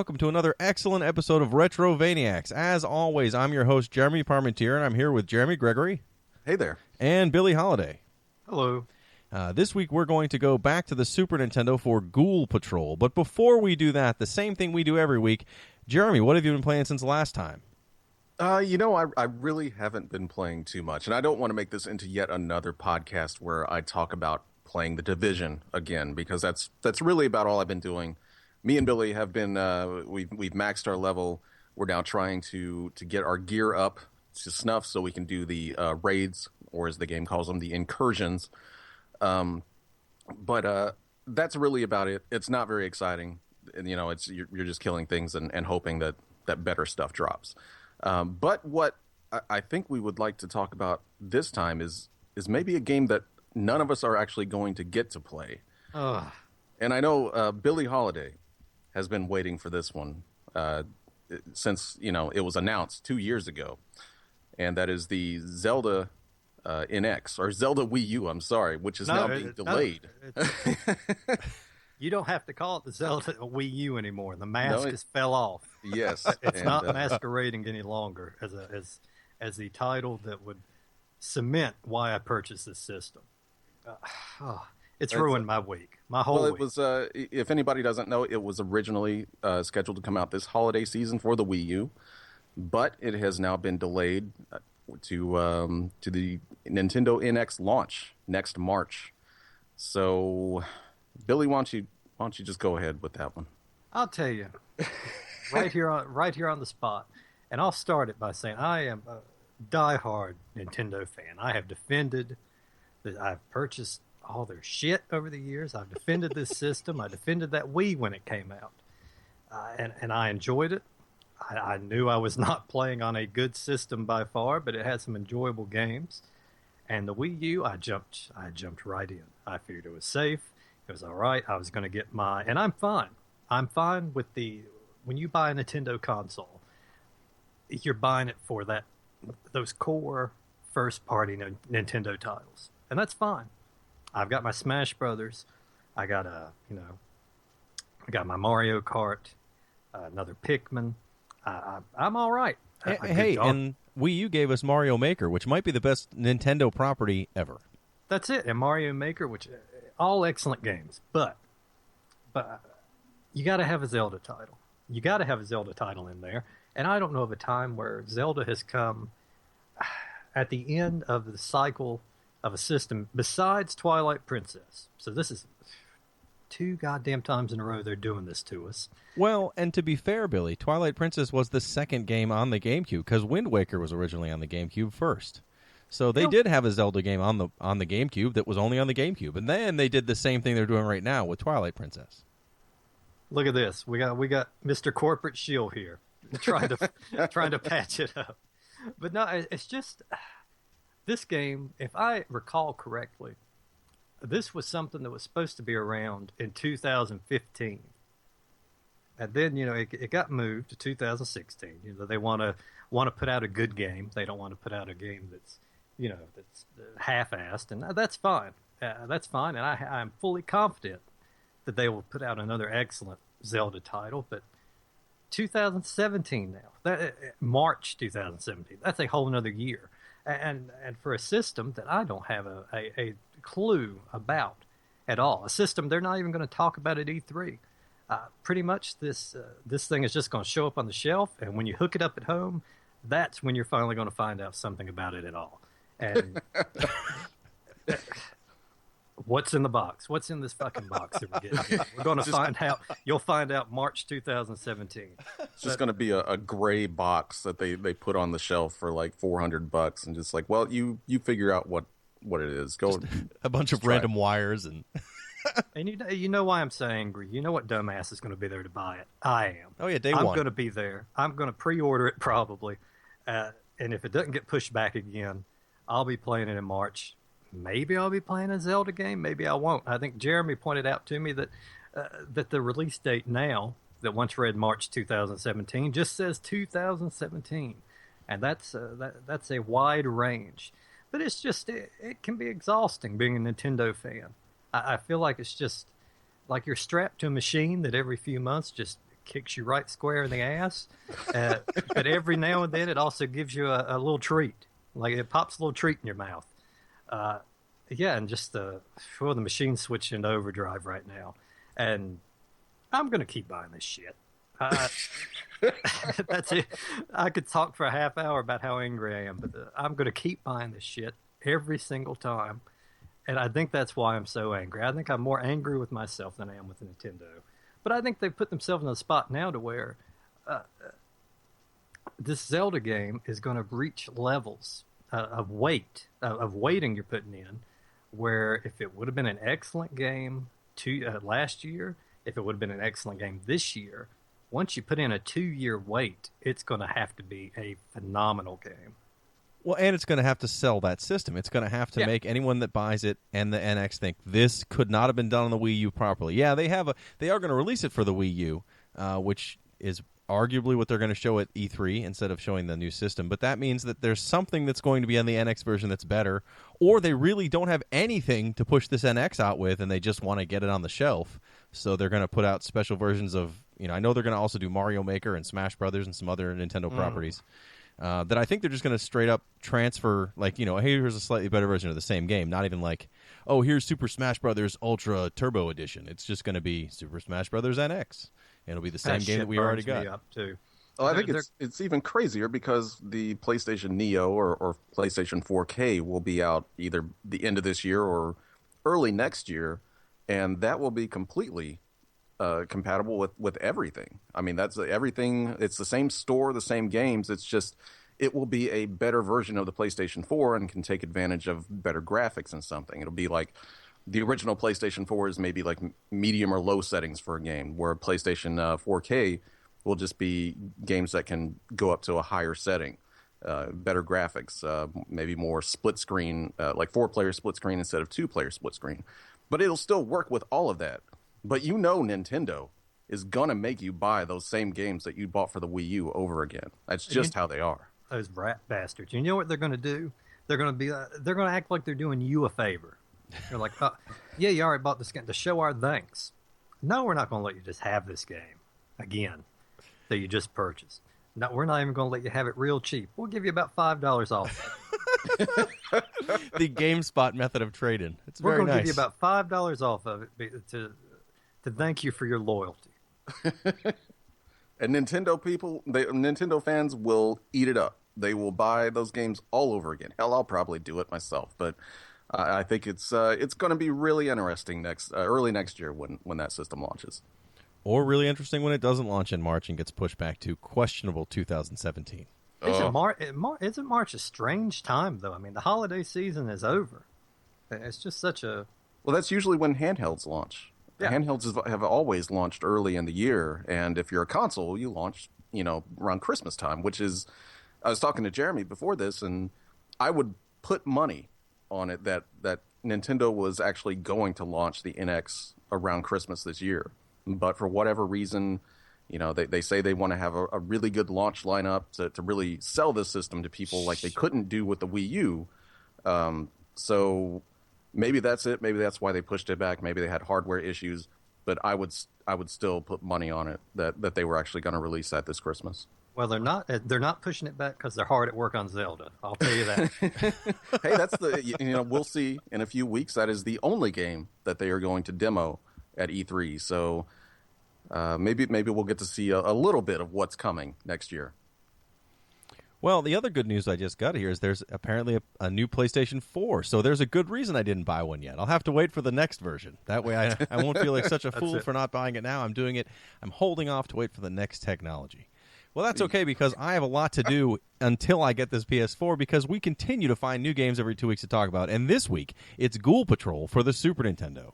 welcome to another excellent episode of Retrovaniacs. As always, I'm your host, Jeremy Parmentier, and I'm here with Jeremy Gregory. Hey there. And Billy Holiday. Hello. This week, we're going to go back to the Super Nintendo for Ghoul Patrol. But before we do that, the same thing we do every week. Jeremy, what have you been playing since last time? I really haven't been playing too much, and I don't want to make this into yet another podcast where I talk about playing The Division again, because that's really about all I've been doing. Me and Billy have been we've maxed our level. We're now trying to get our gear up to snuff so we can do the raids, or as the game calls them, the incursions. But that's really about it. It's not very exciting. And, it's you're just killing things and hoping that better stuff drops. But what I think we would like to talk about this time is maybe a game that none of us are actually going to get to play. And I know Billy Holiday has been waiting for this one since, it was announced 2 years ago. And that is the Zelda NX, or Zelda Wii U, I'm sorry, which is now being delayed. You don't have to call it the Zelda Wii U anymore. The mask has fell off. Yes. It's not masquerading any longer as the title that would cement why I purchased this system. It's ruined my week, my whole week. Well, it was, if anybody doesn't know, it was originally scheduled to come out this holiday season for the Wii U, but it has now been delayed to the Nintendo NX launch next March. So, Billy, why don't you just go ahead with that one? I'll tell you, right here on the spot, and I'll start it by saying I am a diehard Nintendo fan. I have defended that. I've purchased all their shit over the years. I've defended this system. I defended that Wii when it came out, and I enjoyed it. I knew I was not playing on a good system by far, but it had some enjoyable games. And the Wii U, I jumped right in. I figured it was safe. It was all right. I was going to get and I'm fine. I'm fine with when you buy a Nintendo console, you're buying it for those core first-party Nintendo titles, and that's fine. I've got my Smash Brothers. I got my Mario Kart, another Pikmin. I'm all right. Hey, and Wii U gave us Mario Maker, which might be the best Nintendo property ever. That's it, and Mario Maker, which all excellent games, but you got to have a Zelda title. You got to have a Zelda title in there, and I don't know of a time where Zelda has come at the end of the cycle of a system besides Twilight Princess. So this is 2 goddamn times in a row they're doing this to us. Well, and to be fair, Billy, Twilight Princess was the second game on the GameCube, because Wind Waker was originally on the GameCube first. So they did have a Zelda game on the GameCube that was only on the GameCube, and then they did the same thing they're doing right now with Twilight Princess. Look at this. We got Mr. Corporate Shield here trying to patch it up. But no, it's just this game, if I recall correctly, this was something that was supposed to be around in 2015. And then, it got moved to 2016. They want to put out a good game. They don't want to put out a game that's half-assed, and that's fine. That's fine, and I'm fully confident that they will put out another excellent Zelda title. But 2017 now, March 2017, that's a whole another year. And for a system that I don't have a clue about at all, a system they're not even going to talk about at E3. Pretty much this thing is just going to show up on the shelf, and when you hook it up at home, that's when you're finally going to find out something about it at all. And what's in the box? What's in this fucking box that we're getting? We're going to find out. You'll find out March 2017. It's just going to be a gray box that they put on the shelf for like $400, and just like, well, you figure out what it is. Go a bunch of random wires and. And you know why I'm so angry. You know what dumbass is going to be there to buy it. I am. Oh yeah, day one. I'm going to be there. I'm going to pre-order it probably, and if it doesn't get pushed back again, I'll be playing it in March. Maybe I'll be playing a Zelda game. Maybe I won't. I think Jeremy pointed out to me that the release date now, that once read March 2017, just says 2017, and that's a wide range. But it's just it can be exhausting being a Nintendo fan. I feel like it's just like you're strapped to a machine that every few months just kicks you right square in the ass. But every now and then, it also gives you a little treat. Like it pops a little treat in your mouth. Yeah, and just the machine's switching into overdrive right now. And I'm going to keep buying this shit. That's it. I could talk for a half hour about how angry I am, but I'm going to keep buying this shit every single time. And I think that's why I'm so angry. I think I'm more angry with myself than I am with Nintendo. But I think they've put themselves in a spot now to where this Zelda game is going to reach levels of waiting you're putting in, where if it would have been an excellent game last year, if it would have been an excellent game this year, once you put in a 2-year wait, it's going to have to be a phenomenal game. Well, and it's going to have to sell that system. It's going to have to make anyone that buys it and the NX think this could not have been done on the Wii U properly. Yeah, they are going to release it for the Wii U, which is arguably what they're going to show at E3 instead of showing the new system. But that means that there's something that's going to be on the NX version that's better, or they really don't have anything to push this NX out with, and they just want to get it on the shelf. So they're going to put out special versions of, I know they're going to also do Mario Maker and Smash Brothers and some other Nintendo properties. That I think they're just going to straight up transfer, like, hey, here's a slightly better version of the same game. Not even like, oh, here's Super Smash Brothers Ultra Turbo Edition. It's just going to be Super Smash Brothers NX. It'll be the same game that we already got. Up too. Well, I think it's even crazier because the PlayStation Neo or PlayStation 4K will be out either the end of this year or early next year, and that will be completely compatible with everything. I mean, that's everything. It's the same store, the same games. It's just it will be a better version of the PlayStation 4 and can take advantage of better graphics and something. It'll be like the original PlayStation 4 is maybe like medium or low settings for a game, where PlayStation 4K will just be games that can go up to a higher setting, better graphics, maybe more split screen, like 4-player split screen instead of 2-player split screen. But it'll still work with all of that. But Nintendo is going to make you buy those same games that you bought for the Wii U over again. That's just how they are. Those rat bastards. You know what they're going to do? They're going to act like they're doing you a favor. They're like, yeah, you already bought this game to show our thanks. No, we're not going to let you just have this game again that you just purchased. No, we're not even going to let you have it real cheap. We'll give you about $5 off. The GameSpot method of trade-in. It's we're very going to nice. give you about $5 off of it to thank you for your loyalty. And Nintendo fans will eat it up. They will buy those games all over again. Hell, I'll probably do it myself. But I think it's going to be really interesting early next year when that system launches. Or really interesting when it doesn't launch in March and gets pushed back to questionable 2017. Isn't March a strange time, though? I mean, the holiday season is over. It's just such a... Well, that's usually when handhelds launch. Yeah. Handhelds have always launched early in the year, and if you're a console, you launch, around Christmas time, which is... I was talking to Jeremy before this, and I would put money on it that Nintendo was actually going to launch the NX around Christmas this year. But for whatever reason, they say they want to have a really good launch lineup to really sell this system to people like they couldn't do with the Wii U. So maybe that's it. Maybe that's why they pushed it back. Maybe they had hardware issues. But I would still put money on it that they were actually going to release that this Christmas. Well, they're not pushing it back because they're hard at work on Zelda. I'll tell you that. Hey, that's we'll see in a few weeks. That is the only game that they are going to demo at E3. So maybe we'll get to see a little bit of what's coming next year. Well, the other good news I just got here is there's apparently a new PlayStation 4. So there's a good reason I didn't buy one yet. I'll have to wait for the next version. That way I won't feel like such a fool for not buying it now. I'm holding off to wait for the next technology. Well, that's okay because I have a lot to do until I get this PS4 because we continue to find new games every 2 weeks to talk about. And this week, it's Ghoul Patrol for the Super Nintendo.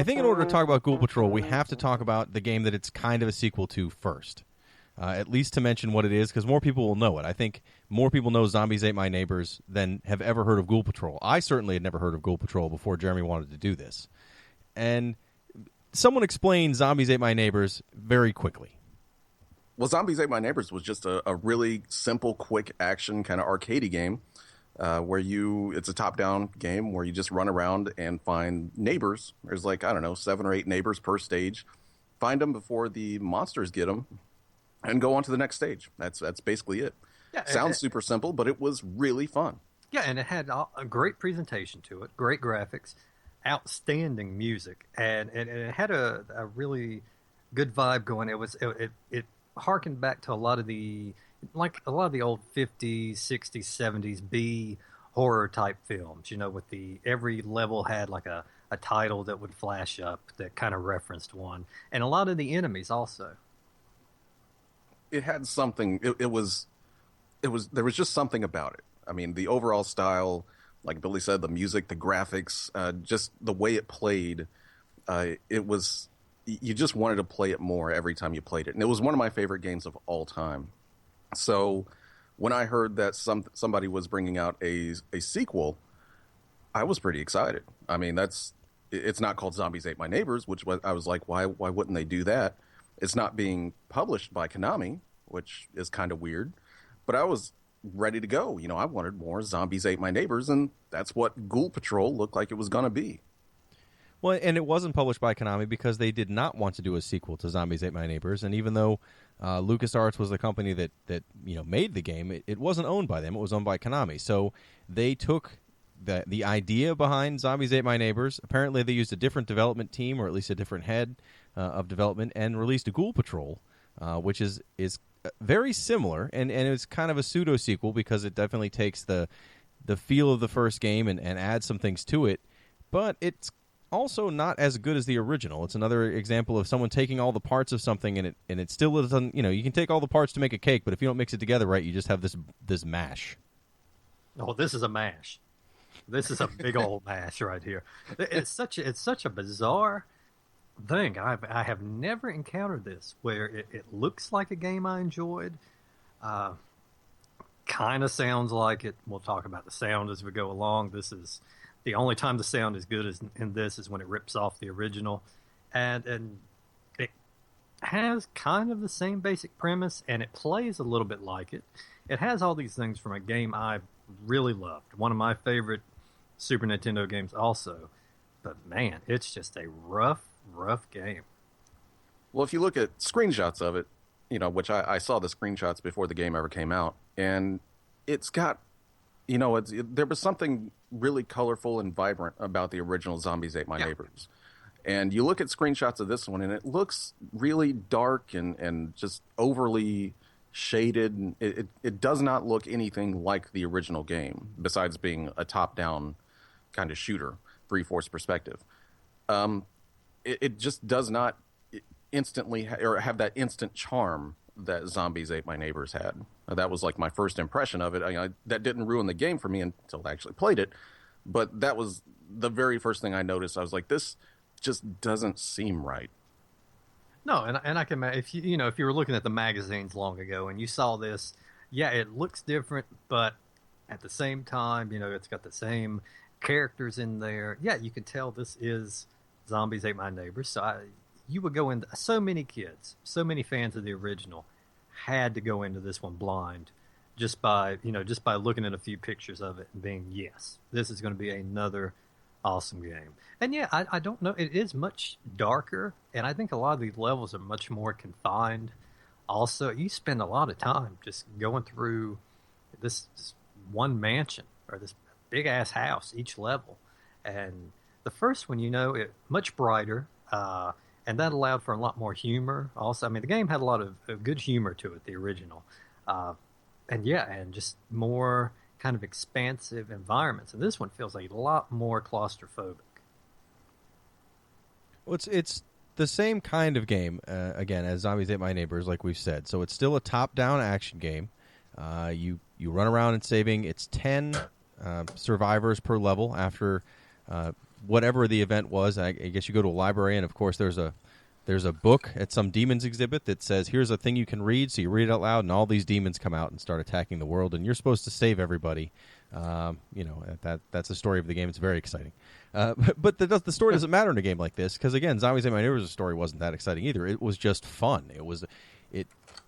I think in order to talk about Ghoul Patrol, we have to talk about the game that it's kind of a sequel to first. At least to mention what it is, because more people will know it. I think more people know Zombies Ate My Neighbors than have ever heard of Ghoul Patrol. I certainly had never heard of Ghoul Patrol before Jeremy wanted to do this. And someone explained Zombies Ate My Neighbors very quickly. Well, Zombies Ate My Neighbors was just a really simple, quick action kind of arcadey game where it's a top-down game where you just run around and find neighbors. There's 7 or 8 neighbors per stage. Find them before the monsters get them. And go on to the next stage. That's basically it. Yeah, sounds super simple, but it was really fun. Yeah, and it had a great presentation to it, great graphics, outstanding music, and it had a really good vibe going. It harkened back to a lot of the old 50s, 60s, 70s B horror type films. With every level had like a title that would flash up that kind of referenced one, and a lot of the enemies also. It had something. There was just something about it. I mean, the overall style, like Billy said, the music, the graphics, just the way it played. It was, you just wanted to play it more every time you played it, and it was one of my favorite games of all time. So when I heard that somebody was bringing out a sequel, I was pretty excited. I mean, it's not called Zombies Ate My Neighbors, I was like, why wouldn't they do that? It's not being published by Konami, which is kind of weird, but I was ready to go. I wanted more Zombies Ate My Neighbors, and that's what Ghoul Patrol looked like it was going to be. Well, and it wasn't published by Konami because they did not want to do a sequel to Zombies Ate My Neighbors, and even though LucasArts was the company that made the game, it wasn't owned by them. It was owned by Konami. So they took the idea behind Zombies Ate My Neighbors. Apparently they used a different development team, or at least a different head of development, and released a Ghoul Patrol, which is very similar, and it's kind of a pseudo sequel because it definitely takes the feel of the first game and adds some things to it, but it's also not as good as the original. It's another example of someone taking all the parts of something and it still doesn't. You can take all the parts to make a cake, but if you don't mix it together right, you just have this mash. Oh, this is a mash. This is a big old mash right here. It's such a bizarre thing. I have never encountered this where it looks like a game I enjoyed. Kind of sounds like it. We'll talk about the sound as we go along. This is the only time the sound is good in this is when it rips off the original, and it has kind of the same basic premise, and it plays a little bit like it. It has all these things from a game I really loved. One of my favorite Super Nintendo games also. But man, it's just a rough game. Well, if you look at screenshots of it, which I saw the screenshots before the game ever came out, and it's got, there was something really colorful and vibrant about the original Zombies Ate My Neighbors. And you look at screenshots of this one, and it looks really dark and just overly shaded. It does not look anything like the original game, besides being a top-down kind of shooter, three-fourths perspective. It just does not instantly or have that instant charm that Zombies Ate My Neighbors had. That was like my first impression of it. That didn't ruin the game for me until I actually played it, but that was the very first thing I noticed. I was like, this just doesn't seem right. No, and I can imagine if you were looking at the magazines long ago and you saw this, yeah, it looks different, but at the same time, it's got the same characters in there. Yeah, you can tell this is Zombies Ate My Neighbors. So you would go into so many kids, so many fans of the original had to go into this one blind just by looking at a few pictures of it and being, yes, this is going to be another awesome game. And yeah, I don't know, it is much darker, and I think a lot of these levels are much more confined. Also, you spend a lot of time just going through this one mansion or this big ass house each level, and the first one, it much brighter, and that allowed for a lot more humor. Also, I mean, the game had a lot of good humor to it, the original, and just more kind of expansive environments. And this one feels a lot more claustrophobic. Well, it's the same kind of game, again, as Zombies Ate My Neighbors, like we've said. So it's still a top-down action game. You run around and saving. It's 10 survivors per level after whatever the event was. I guess you go to a library, and of course there's a book at some demons exhibit that says, here's a thing you can read. So you read it out loud, and all these demons come out and start attacking the world, and you're supposed to save everybody. That's the story of the game. It's very exciting. But the story doesn't matter in a game like this, because, again, Zombies Ate My Neighbors' story wasn't that exciting either. It was just fun.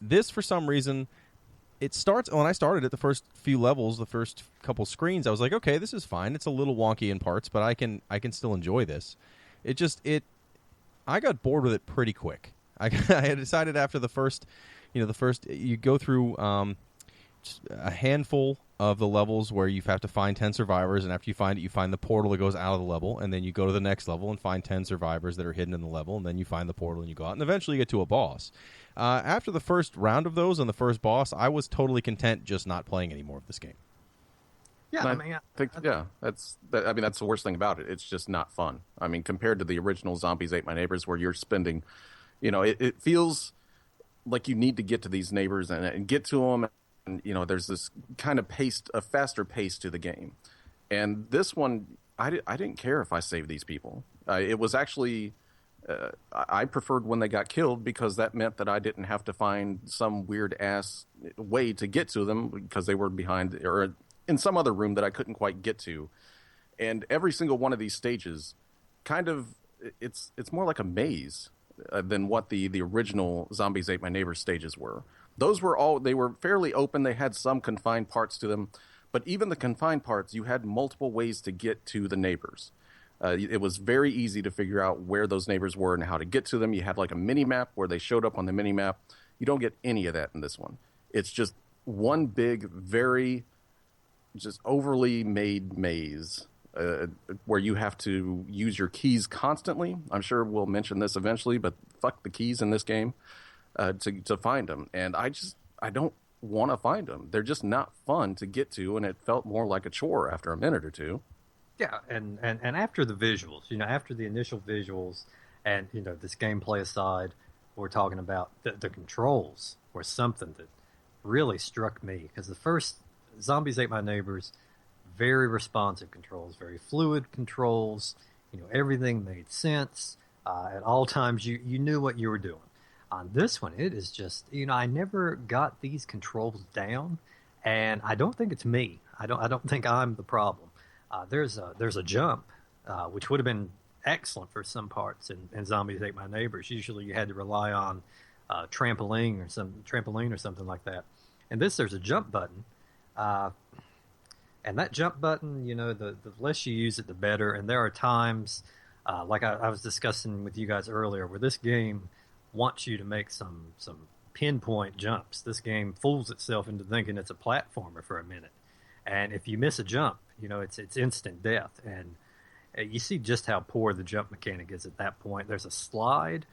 This, for some reason, it starts, when I started at the first few levels, the first couple screens, I was like, okay, this is fine. It's a little wonky in parts, but I can still enjoy this. I got bored with it pretty quick. I had decided after the first, you go through just a handful of the levels where you have to find 10 survivors, and after you find it, you find the portal that goes out of the level, and then you go to the next level and find 10 survivors that are hidden in the level, and then you find the portal and you go out, and eventually you get to a boss. After the first round of those and the first boss, I was totally content just not playing any more of this game. Yeah, that's the worst thing about it. It's just not fun. I mean, compared to the original Zombies Ate My Neighbors, where you're spending, it feels like you need to get to these neighbors and get to them. And, there's this kind of a faster pace to the game. And this one, I didn't care if I saved these people. It was actually, I preferred when they got killed, because that meant that I didn't have to find some weird-ass way to get to them because they were behind or in some other room that I couldn't quite get to. And every single one of these stages, kind of, it's more like a maze than what the original Zombies Ate My Neighbors stages were. Those were they were fairly open. They had some confined parts to them, but even the confined parts, you had multiple ways to get to the neighbors. It was very easy to figure out where those neighbors were and how to get to them. You had like a mini map where they showed up on the mini map. You don't get any of that in this one. It's just one big, very just overly made maze where you have to use your keys constantly. I'm sure we'll mention this eventually, but fuck the keys in this game. To find them, and I don't want to find them. They're just not fun to get to, and it felt more like a chore after a minute or two. Yeah, and after the visuals, after the initial visuals, and this gameplay aside, we're talking about the controls were something that really struck me, because the first Zombies Ate My Neighbors, very responsive controls, very fluid controls. Everything made sense. At all times, you knew what you were doing. On this one, it is just, I never got these controls down, and I don't think it's me. I don't think I'm the problem. There's a jump, which would have been excellent for some parts in Zombies Ate My Neighbors. Usually you had to rely on trampoline or something like that. And there's a jump button, and that jump button, the less you use it, the better. And there are times, like I was discussing with you guys earlier, where this game wants you to make some pinpoint jumps. This game fools itself into thinking it's a platformer for a minute, and if you miss a jump, it's instant death. And you see just how poor the jump mechanic is at that point. There's a slide,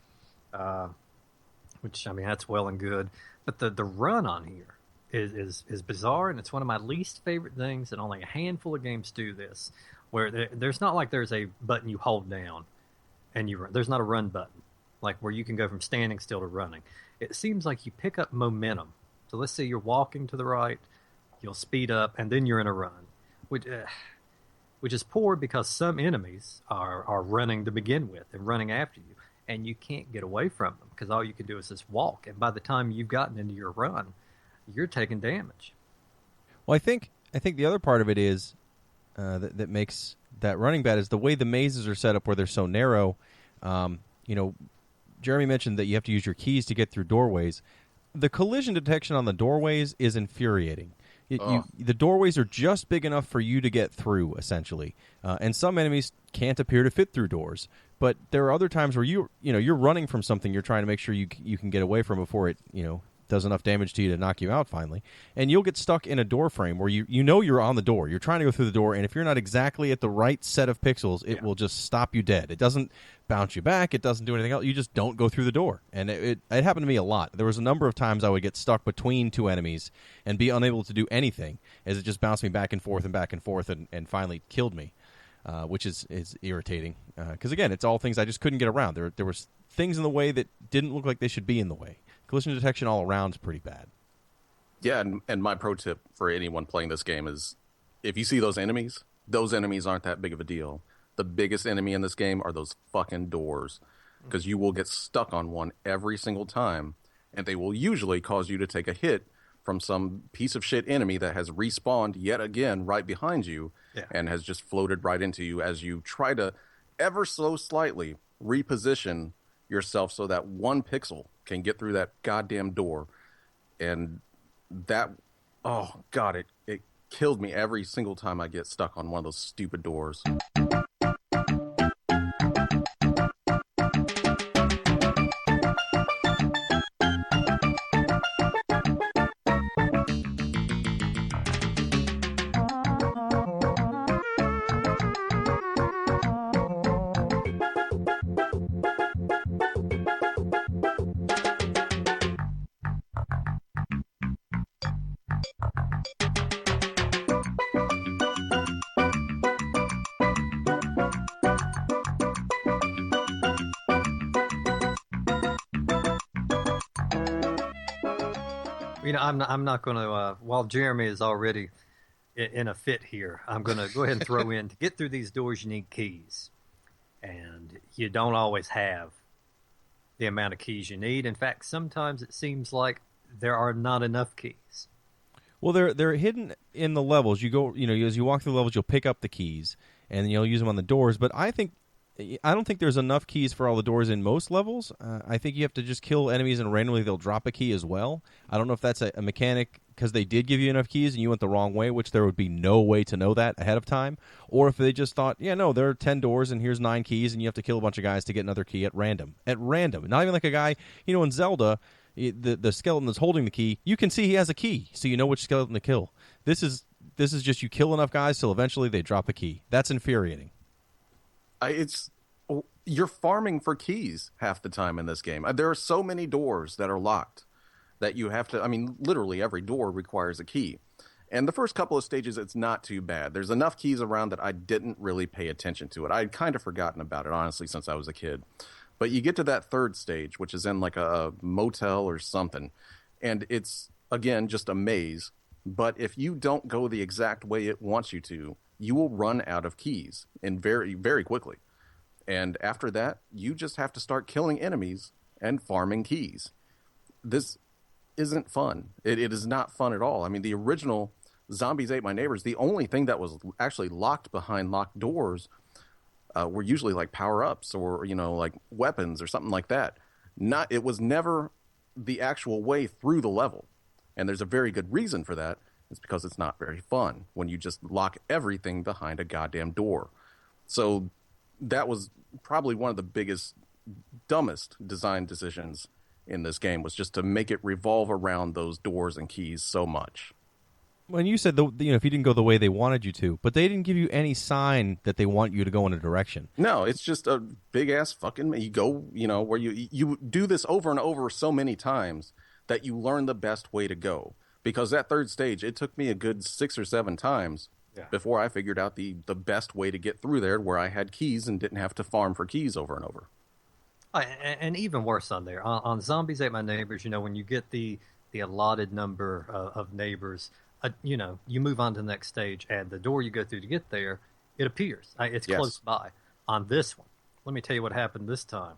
which that's well and good, but the run on here is bizarre, and it's one of my least favorite things. And only a handful of games do this, where there's not like there's a button you hold down and you run. There's not a run button, like where you can go from standing still to running. It seems like you pick up momentum. So let's say you're walking to the right, you'll speed up, and then you're in a run, which is poor, because some enemies are running to begin with and running after you, and you can't get away from them because all you can do is just walk. And by the time you've gotten into your run, you're taking damage. Well, I think the other part of it is that makes that running bad is the way the mazes are set up, where they're so narrow. Jeremy mentioned that you have to use your keys to get through doorways. The collision detection on the doorways is infuriating. The doorways are just big enough for you to get through, essentially. And some enemies can't appear to fit through doors. But there are other times where you're running from something you're trying to make sure you can get away from before it does enough damage to you to knock you out finally. And you'll get stuck in a door frame where you're on the door. You're trying to go through the door, and if you're not exactly at the right set of pixels, it will just stop you dead. It doesn't bounce you back. It doesn't do anything else. You just don't go through the door. And it happened to me a lot. There was a number of times I would get stuck between two enemies and be unable to do anything, as it just bounced me back and forth and finally killed me, which is irritating. Because, again, it's all things I just couldn't get around. There was things in the way that didn't look like they should be in the way. Collision detection all around is pretty bad. Yeah, and my pro tip for anyone playing this game is, if you see those enemies aren't that big of a deal. the biggest enemy in this game are those fucking doors, because you will get stuck on one every single time, and they will usually cause you to take a hit from some piece of shit enemy that has respawned yet again right behind you and has just floated right into you as you try to ever so slightly reposition yourself so that 1 pixel can get through that goddamn door. And that, oh God, it killed me every single time I get stuck on one of those stupid doors. I'm not going to, while Jeremy is already in a fit here, I'm going to go ahead and throw in, to get through these doors, you need keys. And you don't always have the amount of keys you need. In fact, sometimes it seems like there are not enough keys. Well, they're hidden in the levels. You go, as you walk through the levels, you'll pick up the keys, and you'll use them on the doors. But I don't think there's enough keys for all the doors in most levels. I think you have to just kill enemies and randomly they'll drop a key as well. I don't know if that's a mechanic because they did give you enough keys and you went the wrong way, which there would be no way to know that ahead of time. Or if they just thought, there are 10 doors and here's 9 keys and you have to kill a bunch of guys to get another key at random. Not even like a guy, in Zelda, the skeleton that's holding the key, you can see he has a key, so you know which skeleton to kill. This is just you kill enough guys till eventually they drop a key. That's infuriating. You're farming for keys half the time in this game. There are so many doors that are locked that you have to, literally every door requires a key. And the first couple of stages, it's not too bad. There's enough keys around that I didn't really pay attention to it. I had kind of forgotten about it, honestly, since I was a kid. But you get to that third stage, which is in like a motel or something. And it's, again, just a maze. But if you don't go the exact way it wants you to, you will run out of keys and very, very quickly. And after that, you just have to start killing enemies and farming keys. This isn't fun. It is not fun at all. The original Zombies Ate My Neighbors, the only thing that was actually locked behind locked doors were usually like power-ups or, like weapons or something like that. It was never the actual way through the level. And there's a very good reason for that. It's because it's not very fun when you just lock everything behind a goddamn door. So that was probably one of the biggest, dumbest design decisions in this game, was just to make it revolve around those doors and keys so much. When you said, if you didn't go the way they wanted you to, but they didn't give you any sign that they want you to go in a direction. No, it's just a big-ass fucking, you go, where you do this over and over so many times that you learn the best way to go. Because that third stage, it took me a good 6 or 7 times before I figured out the best way to get through there, where I had keys and didn't have to farm for keys over and over. And even worse on there, on Zombies Ate My Neighbors, when you get the allotted number of neighbors, you move on to the next stage, and the door you go through to get there, it appears. It's close by. On this one, let me tell you what happened this time.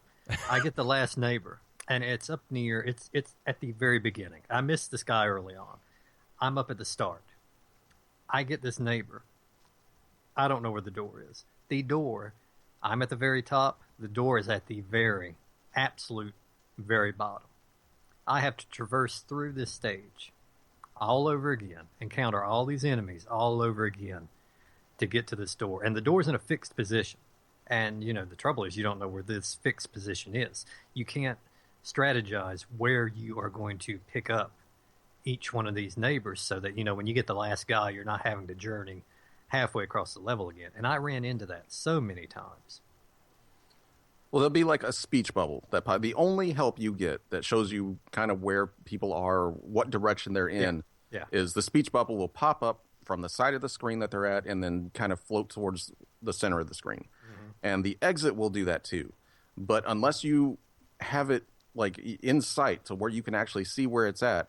I get the last neighbor, and it's up near, it's at the very beginning. I missed this guy early on. I'm up at the start. I get this neighbor. I don't know where the door is. The door, I'm at the very top. The door is at the very, absolute, very bottom. I have to traverse through this stage all over again, encounter all these enemies all over again to get to this door. And the door's in a fixed position. And, the trouble is you don't know where this fixed position is. You can't strategize where you are going to pick up each one of these neighbors so that, when you get the last guy, you're not having to journey halfway across the level again. And I ran into that so many times. Well, there'll be like a speech bubble. The only help you get that shows you kind of where people are, what direction they're in, is the speech bubble will pop up from the side of the screen that they're at and then kind of float towards the center of the screen. Mm-hmm. And the exit will do that too. But unless you have it like in sight to where you can actually see where it's at,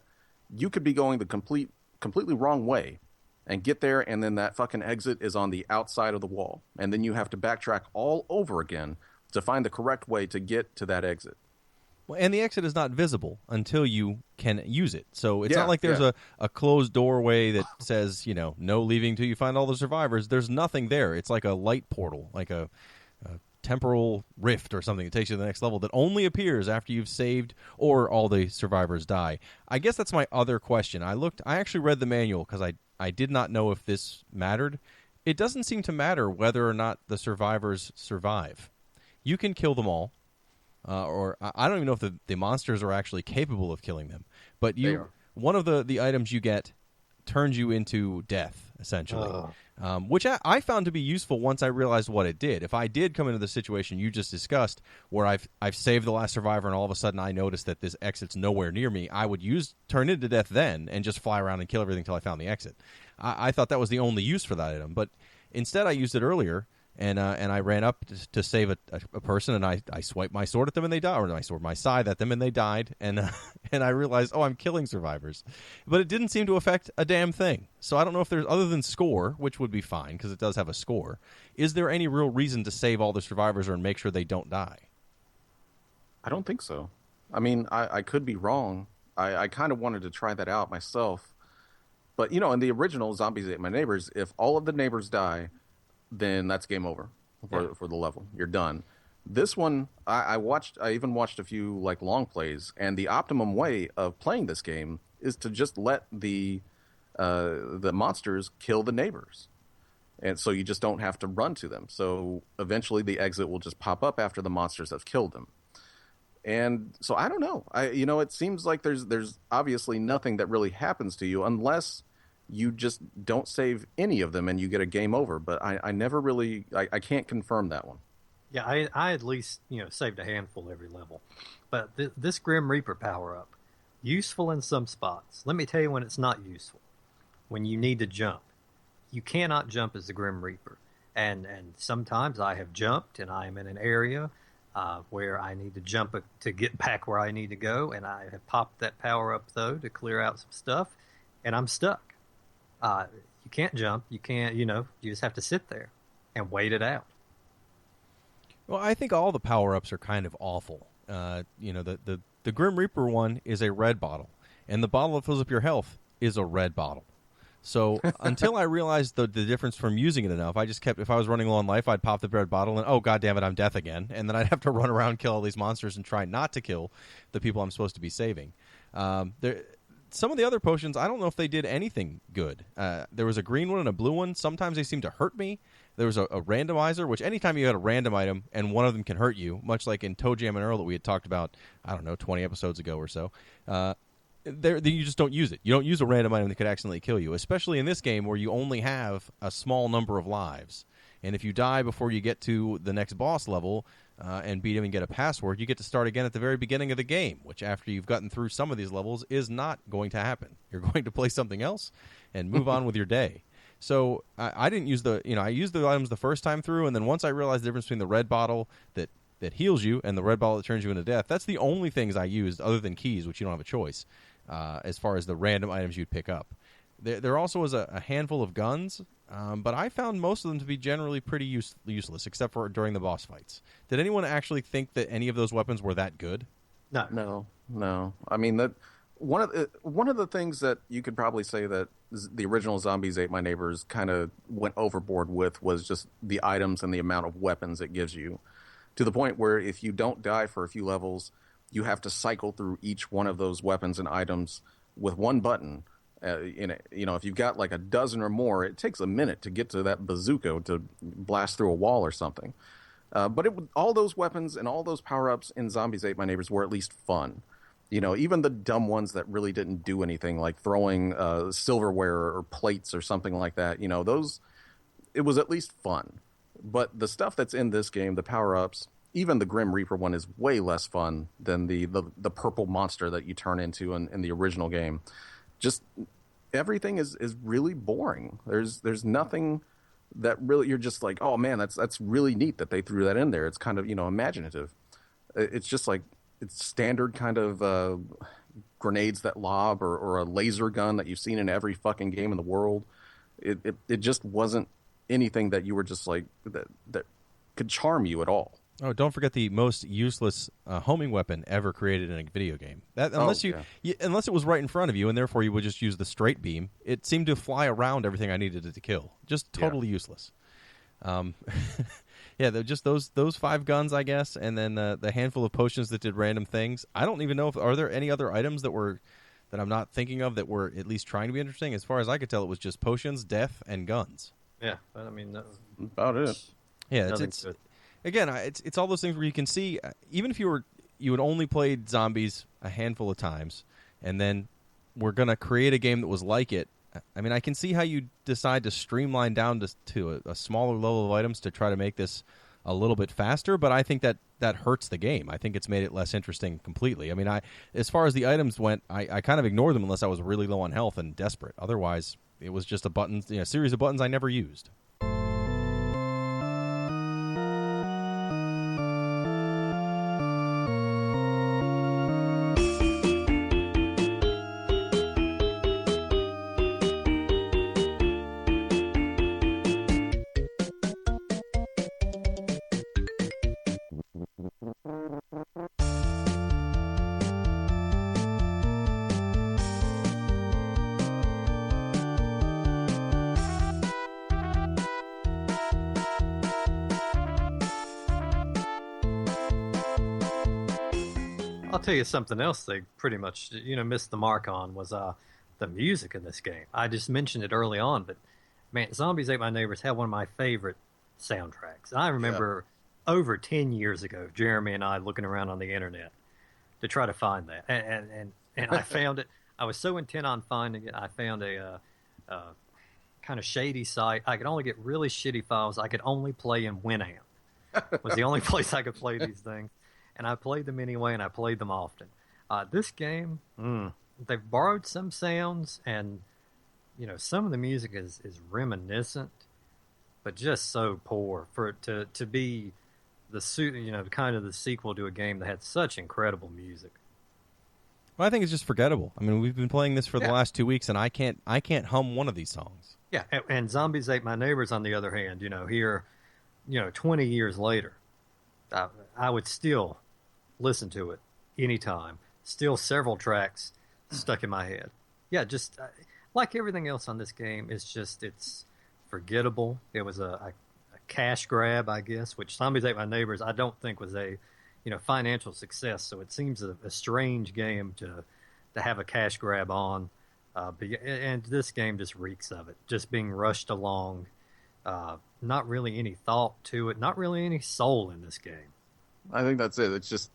you could be going the completely wrong way and get there, and then that fucking exit is on the outside of the wall. And then you have to backtrack all over again to find the correct way to get to that exit. Well, and the exit is not visible until you can use it. So it's not like there's a closed doorway that says, no leaving till you find all the survivors. There's nothing there. It's like a light portal, like a temporal rift or something that takes you to the next level that only appears after you've saved or all the survivors die. I guess that's my other question. I actually read the manual because I did not know if this mattered. It doesn't seem to matter whether or not the survivors survive. You can kill them all. Or I don't even know if the monsters are actually capable of killing them. But one of the items you get turns you into death, essentially, which I found to be useful once I realized what it did. If I did come into the situation you just discussed, where I've saved the last survivor and all of a sudden I noticed that this exit's nowhere near me, I would turn into death then and just fly around and kill everything until I found the exit. I thought that was the only use for that item. But instead I used it earlier. And I ran up to save a person, and I swiped my sword at them, and they died, or my scythe at them, and they died. And I realized, I'm killing survivors, but it didn't seem to affect a damn thing. So I don't know if there's, other than score, which would be fine because it does have a score. Is there any real reason to save all the survivors or make sure they don't die? I don't think so. I mean, I could be wrong. I kind of wanted to try that out myself, but in the original Zombies Ate My Neighbors, if all of the neighbors die, then that's game over for the level. You're done. This one, I even watched a few long plays, and the optimum way of playing this game is to just let the monsters kill the neighbors, and so you just don't have to run to them. So eventually, the exit will just pop up after the monsters have killed them. And so I don't know. It seems like there's obviously nothing that really happens to you unless you just don't save any of them and you get a game over. But I never really, I can't confirm that one. Yeah, I at least, saved a handful every level. But this Grim Reaper power-up, useful in some spots. Let me tell you when it's not useful. When you need to jump. You cannot jump as the Grim Reaper. And sometimes I have jumped and I am in an area where I need to jump to get back where I need to go. And I have popped that power-up, though, to clear out some stuff. And I'm stuck. You can't jump. You can't, you just have to sit there and wait it out. Well, I think all the power-ups are kind of awful. The Grim Reaper one is a red bottle, and the bottle that fills up your health is a red bottle. So until I realized the difference from using it enough, I just kept, if I was running low on life, I'd pop the red bottle and, oh, God damn it, I'm death again. And then I'd have to run around, kill all these monsters, and try not to kill the people I'm supposed to be saving. Some of the other potions, I don't know if they did anything good. There was a green one and a blue one. Sometimes they seemed to hurt me. There was a randomizer, which anytime you had a random item and one of them can hurt you, much like in Toe Jam and Earl that we had talked about, 20 episodes ago or so, you just don't use it. You don't use a random item that could accidentally kill you, especially in this game where you only have a small number of lives. And if you die before you get to the next boss level and beat him and get a password, you get to start again at the very beginning of the game, which after you've gotten through some of these levels is not going to happen. You're going to play something else and move on with your day. So I didn't use I used the items the first time through, and then once I realized the difference between the red bottle that heals you and the red bottle that turns you into death, that's the only things I used other than keys, which you don't have a choice, as far as the random items you'd pick up. There also was a handful of guns, but I found most of them to be generally pretty useless, except for during the boss fights. Did anyone actually think that any of those weapons were that good? No. I mean, that one of the things that you could probably say that the original Zombies Ate My Neighbors kind of went overboard with was just the items and the amount of weapons it gives you, to the point where if you don't die for a few levels, you have to cycle through each one of those weapons and items with one button. If you've got like a dozen or more, it takes a minute to get to that bazooka to blast through a wall or something. But all those weapons and all those power-ups in Zombies Ate My Neighbors were at least fun. Even the dumb ones that really didn't do anything, like throwing silverware or plates or something like that, it was at least fun. But the stuff that's in this game, the power-ups, even the Grim Reaper one is way less fun than the purple monster that you turn into in the original game. Just everything is really boring. There's nothing that really, you're just like, oh man, that's really neat that they threw that in there. It's kind of, imaginative. It's just like, it's standard kind of grenades that lob or a laser gun that you've seen in every fucking game in the world. It just wasn't anything that you were just like that could charm you at all. Oh, don't forget the most useless homing weapon ever created in a video game. That unless unless it was right in front of you, and therefore you would just use the straight beam. It seemed to fly around everything I needed it to kill. Just totally useless. Yeah, they're just those 5 guns, I guess, and then the handful of potions that did random things. I don't even know if are there any other items that I'm not thinking of that were at least trying to be interesting. As far as I could tell, it was just potions, death, and guns. Yeah, but I mean, that was about it. Yeah, it's again, it's all those things where you can see, even if you had only played zombies a handful of times, and then we're gonna create a game that was like it. I mean, I can see how you decide to streamline down to a smaller level of items to try to make this a little bit faster, but I think that hurts the game. I think it's made it less interesting completely. I mean, as far as the items went, I kind of ignored them unless I was really low on health and desperate. Otherwise, it was just a series of buttons I never used. I'll tell you something else they pretty much missed the mark on was the music in this game. I just mentioned it early on, but man, Zombies Ate My Neighbors had one of my favorite soundtracks. And I remember over 10 years ago, Jeremy and I looking around on the internet to try to find that, and I found it. I was so intent on finding it, I found a kind of shady site. I could only get really shitty files. I could only play in Winamp. Was the only place I could play these things. And I played them anyway, and I played them often. This game, they've borrowed some sounds, and some of the music is reminiscent, but just so poor for it to be kind of the sequel to a game that had such incredible music. Well, I think it's just forgettable. I mean, we've been playing this for the last 2 weeks, and I can't hum one of these songs. Yeah, and Zombies Ate My Neighbors, on the other hand, here, 20 years later, I would still listen to it anytime. Still several tracks stuck in my head. Yeah, just like everything else on this game, it's forgettable. It was a cash grab, I guess, which Zombies Ate My Neighbors I don't think was a financial success. So it seems a strange game to have a cash grab on. And this game just reeks of it, just being rushed along. Not really any thought to it, not really any soul in this game. I think that's it. It's just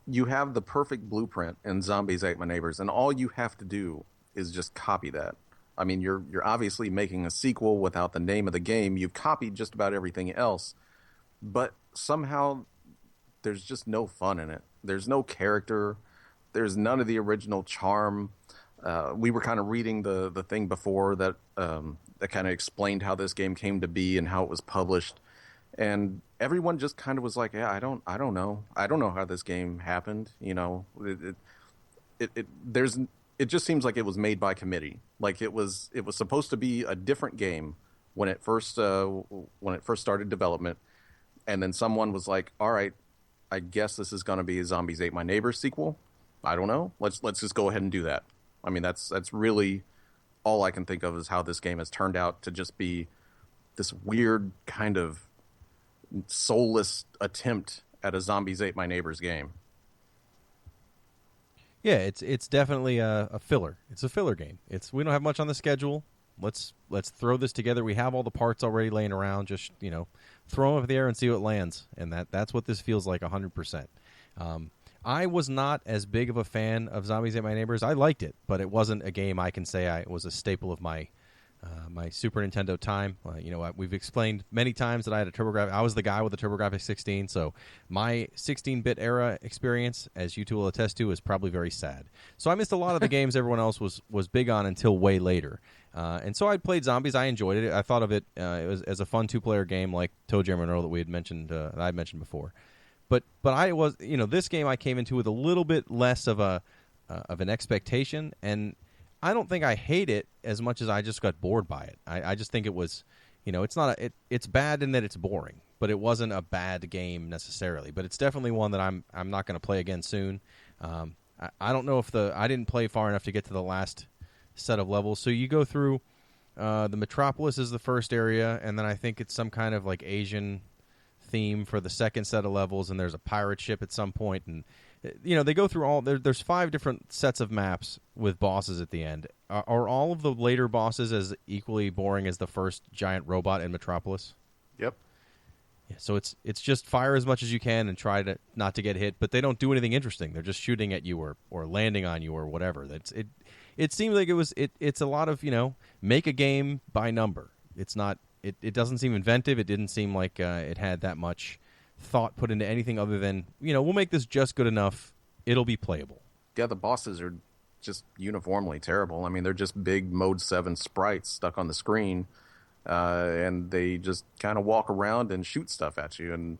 you have the perfect blueprint in Zombies Ate My Neighbors, and all you have to do is just copy that. I mean, you're obviously making a sequel without the name of the game. You've copied just about everything else, but somehow there's just no fun in it. There's no character. There's none of the original charm. We were kind of reading the thing before that kind of explained how this game came to be and how it was published. And everyone just kind of was like, "Yeah, I don't know. I don't know how this game happened." It just seems like it was made by committee. Like it was supposed to be a different game when it first started development, and then someone was like, "All right, I guess this is going to be a Zombies Ate My Neighbors sequel. I don't know. Let's just go ahead and do that." I mean, that's really all I can think of is how this game has turned out to just be this weird kind of soulless attempt at a Zombies Ate My Neighbors game. Yeah, it's definitely a filler. It's a filler game. We don't have much on the schedule. Let's throw this together. We have all the parts already laying around. Just throw them up in the air and see what lands. And that's what this feels like 100%. I was not as big of a fan of Zombies Ate My Neighbors. I liked it, but it wasn't a game I can say it was a staple of my Super Nintendo time. We've explained many times that I had a TurboGrafx. I was the guy with the TurboGrafx 16, so my 16-bit era experience, as you two will attest to, is probably very sad. So I missed a lot of the games everyone else was big on until way later. And so I played Zombies. I enjoyed it. I thought of it, as a fun two-player game like Toe Jam and Earl that we had mentioned, that I had mentioned before. But I was, this game I came into with a little bit less of an expectation, and I don't think I hate it as much as I just got bored by it. I just think it was, it's not it's bad in that it's boring, but it wasn't a bad game necessarily. But it's definitely one that I'm not going to play again soon. I don't know if I didn't play far enough to get to the last set of levels. So you go through the Metropolis is the first area, and then I think it's some kind of like Asian theme for the second set of levels, and there's a pirate ship at some point, and they go through all. There's 5 different sets of maps with bosses at the end. Are all of the later bosses as equally boring as the first giant robot in Metropolis? Yep. Yeah, so it's just fire as much as you can and try to not to get hit, but they don't do anything interesting. They're just shooting at you or landing on you or whatever. It seemed like it's a lot of make a game by number. It's not. It doesn't seem inventive. It didn't seem like it had that much thought put into anything other than, we'll make this just good enough. It'll be playable. Yeah, the bosses are just uniformly terrible. I mean, they're just big Mode 7 sprites stuck on the screen, and they just kind of walk around and shoot stuff at you. And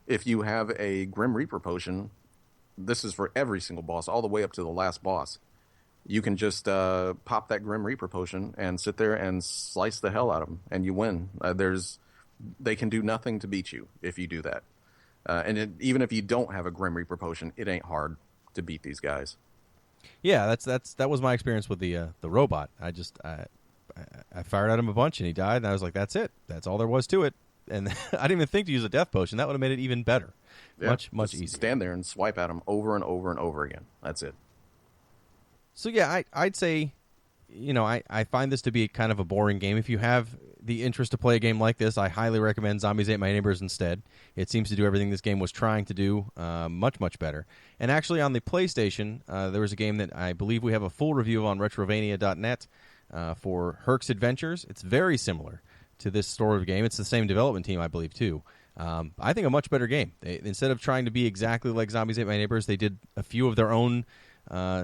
if you have a Grim Reaper potion, this is for every single boss, all the way up to the last boss. You can just pop that Grim Reaper potion and sit there and slice the hell out of them, and you win. They can do nothing to beat you if you do that. Even if you don't have a Grim Reaper potion, it ain't hard to beat these guys. Yeah, that was my experience with the robot. I fired at him a bunch and he died, and I was like, that's it. That's all there was to it. And I didn't even think to use a death potion. That would have made it even better. Yeah, much easier. Stand there and swipe at him over and over and over again. That's it. So yeah, I'd say, I find this to be kind of a boring game. If you have the interest to play a game like this, I highly recommend Zombies Ate My Neighbors instead. It seems to do everything this game was trying to do much, much better. And actually on the PlayStation, there was a game that I believe we have a full review of on Retrovania.net for Herc's Adventures. It's very similar to this sort of game. It's the same development team, I believe, too. I think a much better game. Instead of trying to be exactly like Zombies Ate My Neighbors, they did a few of their own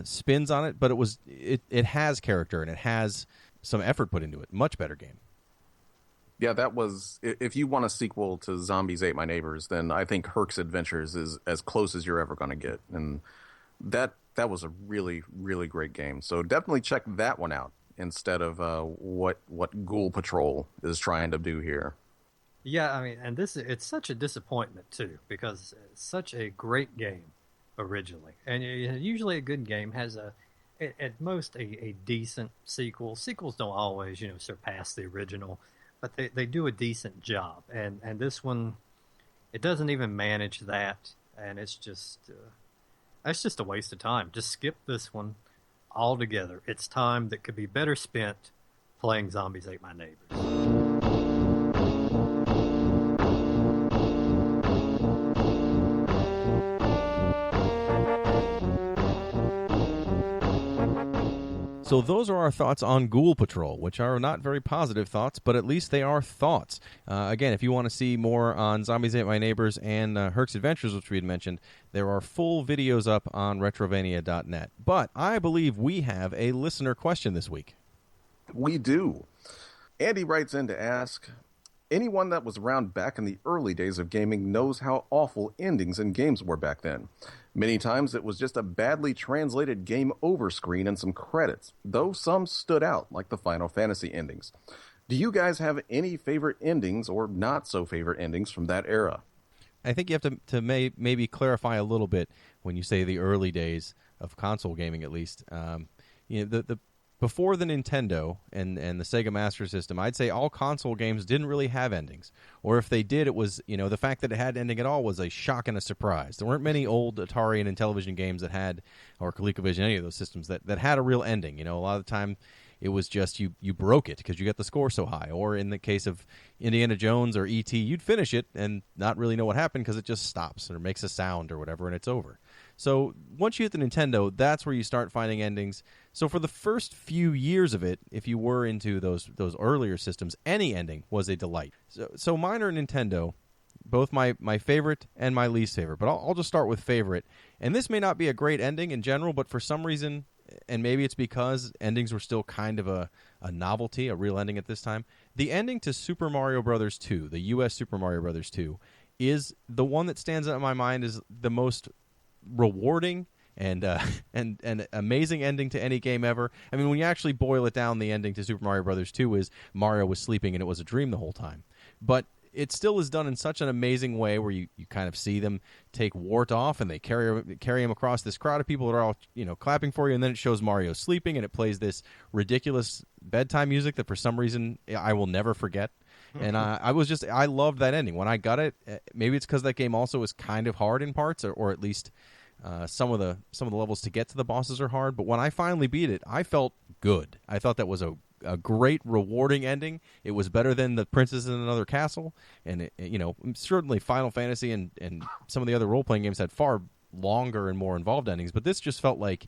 spins on it, but it has character and it has some effort put into it. Much better game. Yeah, that was. If you want a sequel to Zombies Ate My Neighbors, then I think Herc's Adventures is as close as you're ever going to get, and that was a really, really great game. So definitely check that one out instead of what Ghoul Patrol is trying to do here. Yeah, I mean, and it's such a disappointment too, because it's such a great game originally, and usually a good game has at most a decent sequel. Sequels don't always surpass the original, but they do a decent job, and this one, it doesn't even manage that, and it's just a waste of time. Just skip this one altogether. It's time that could be better spent playing Zombies Ate My Neighbors. So those are our thoughts on Ghoul Patrol, which are not very positive thoughts, but at least they are thoughts. Again, if you want to see more on Zombies Ate My Neighbors and Herc's Adventures, which we had mentioned, there are full videos up on Retrovania.net. But I believe we have a listener question this week. We do. Andy writes in to ask, anyone that was around back in the early days of gaming knows how awful endings in games were back then. Many times it was just a badly translated game over screen and some credits, though some stood out, like the Final Fantasy endings. Do you guys have any favorite endings or not so favorite endings from that era? I think you have to maybe clarify a little bit when you say the early days of console gaming, at least. The before the Nintendo and the Sega Master System, I'd say all console games didn't really have endings. Or if they did, it was, the fact that it had ending at all was a shock and a surprise. There weren't many old Atari and Intellivision games that had, or ColecoVision, any of those systems that had a real ending. A lot of the time it was just you broke it because you got the score so high. Or in the case of Indiana Jones or E.T., you'd finish it and not really know what happened because it just stops or makes a sound or whatever and it's over. So once you hit the Nintendo, that's where you start finding endings. So for the first few years of it, if you were into those earlier systems, any ending was a delight. So mine are Nintendo, both my favorite and my least favorite. But I'll just start with favorite. And this may not be a great ending in general, but for some reason, and maybe it's because endings were still kind of a novelty, a real ending at this time, the ending to Super Mario Bros. 2, the U.S. Super Mario Bros. 2, is the one that stands out in my mind as the most rewarding and an amazing ending to any game ever. I mean, when you actually boil it down, the ending to Super Mario Brothers 2 is Mario was sleeping and it was a dream the whole time. But it still is done in such an amazing way where you kind of see them take Wart off and they carry him across this crowd of people that are all clapping for you, and then it shows Mario sleeping and it plays this ridiculous bedtime music that for some reason I will never forget. And I loved that ending when I got it. Maybe it's because that game also is kind of hard in parts, or at least some of the levels to get to the bosses are hard. But when I finally beat it, I felt good. I thought that was a great, rewarding ending. It was better than the Princess in Another Castle, and certainly Final Fantasy and some of the other role-playing games had far longer and more involved endings, but this just felt like,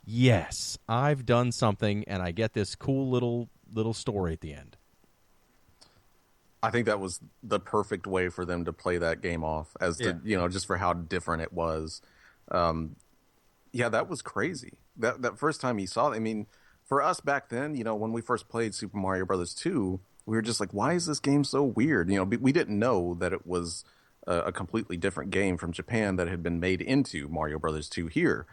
yes, I've done something, and I get this cool little story at the end. I think that was the perfect way for them to play that game off, just for how different it was. That was crazy. That first time you saw it, I mean, for us back then, when we first played Super Mario Brothers 2, we were just like, why is this game so weird? We didn't know that it was a completely different game from Japan that had been made into Mario Brothers 2 here.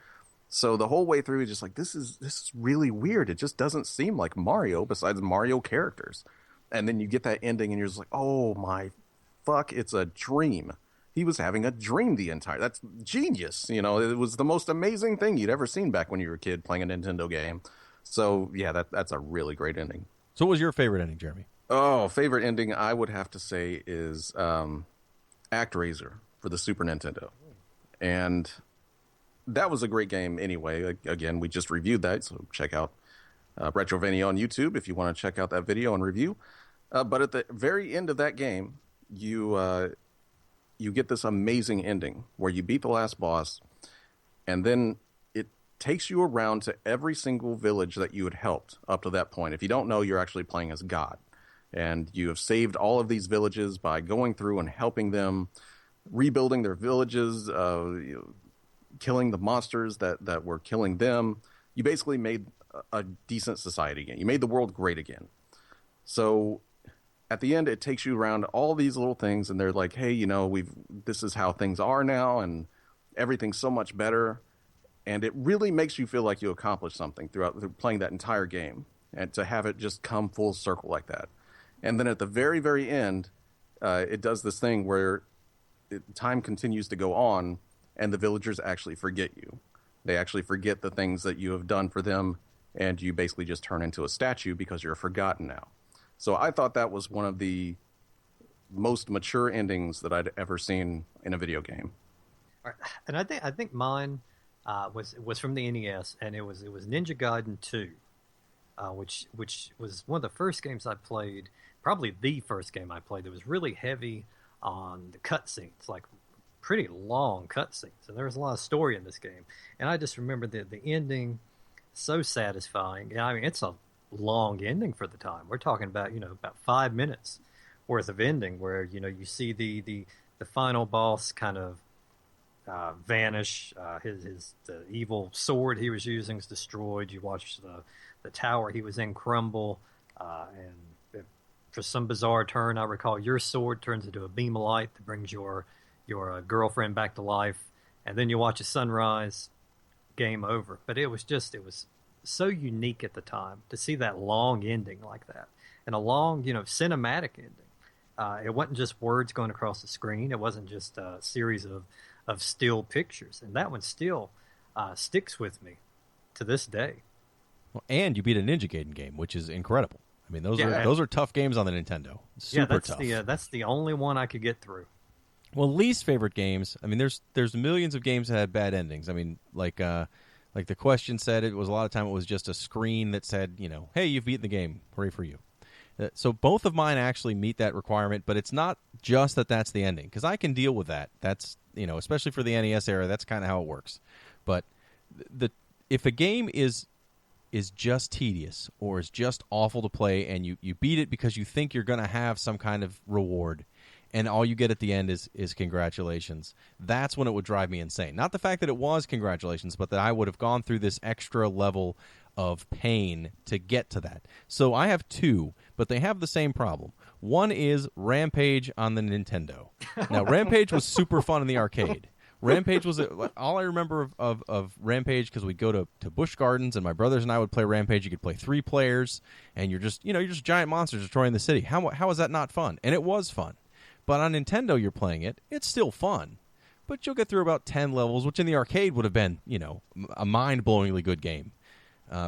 So the whole way through, just like, this is really weird. It just doesn't seem like Mario besides Mario characters. And then you get that ending and you're just like, oh my fuck, it's a dream. He was having a dream that's genius. It was the most amazing thing you'd ever seen back when you were a kid playing a Nintendo game. So yeah, that's a really great ending. So what was your favorite ending, Jeremy? Oh, favorite ending I would have to say is ActRaiser for the Super Nintendo. And that was a great game anyway. Again, we just reviewed that, so check out Retrovania on YouTube if you want to check out that video and review. But at the very end of that game, you get this amazing ending where you beat the last boss, and then it takes you around to every single village that you had helped up to that point. If you don't know, you're actually playing as God, and you have saved all of these villages by going through and helping them, rebuilding their villages, killing the monsters that were killing them. You basically made a decent society again. You made the world great again. So at the end, it takes you around all these little things, and they're like, hey, this is how things are now, and everything's so much better. And it really makes you feel like you accomplished something through playing that entire game, and to have it just come full circle like that. And then at the very, very end, it does this thing where time continues to go on, and the villagers actually forget you. They actually forget the things that you have done for them, and you basically just turn into a statue because you're forgotten now. So I thought that was one of the most mature endings that I'd ever seen in a video game. And I think mine was from the NES, and it was Ninja Gaiden 2, which was one of the first games I played, probably the first game I played that was really heavy on the cutscenes, like pretty long cutscenes, and there was a lot of story in this game. And I just remember the ending, so satisfying. I mean, it's a long ending for the time. We're talking about about 5 minutes worth of ending, where you see the final boss kind of vanish. The evil sword he was using is destroyed. You watch the tower he was in crumble, and for some bizarre turn, I recall your sword turns into a beam of light that brings your girlfriend back to life, and then you watch a sunrise. Game over. But it was so unique at the time to see that long ending like that, and a long cinematic ending. It wasn't just words going across the screen. It wasn't just a series of still pictures, and that one still sticks with me to this day. Well, and you beat a Ninja Gaiden game, which is incredible. I mean, those are tough games on the Nintendo. Super tough. That's the only one I could get through. Well, least favorite games. I mean, there's millions of games that had bad endings. I mean, like the question said, it was a lot of time it was just a screen that said, hey, you've beaten the game, hooray for you. So both of mine actually meet that requirement, but it's not just that's the ending, because I can deal with that. That's especially for the NES era, that's kind of how it works. But if a game is just tedious or is just awful to play, and you beat it because you think you're going to have some kind of reward, and all you get at the end is congratulations, that's when it would drive me insane. Not the fact that it was congratulations, but that I would have gone through this extra level of pain to get to that. So I have two, but they have the same problem. One is Rampage on the Nintendo. Now, Rampage was super fun in the arcade. Rampage was all I remember of Rampage, because we'd go to Busch Gardens and my brothers and I would play Rampage. You could play 3 players and you're just giant monsters destroying the city. How is that not fun? And it was fun. But on Nintendo, you're playing it. It's still fun. But you'll get through about 10 levels, which in the arcade would have been, a mind-blowingly good game.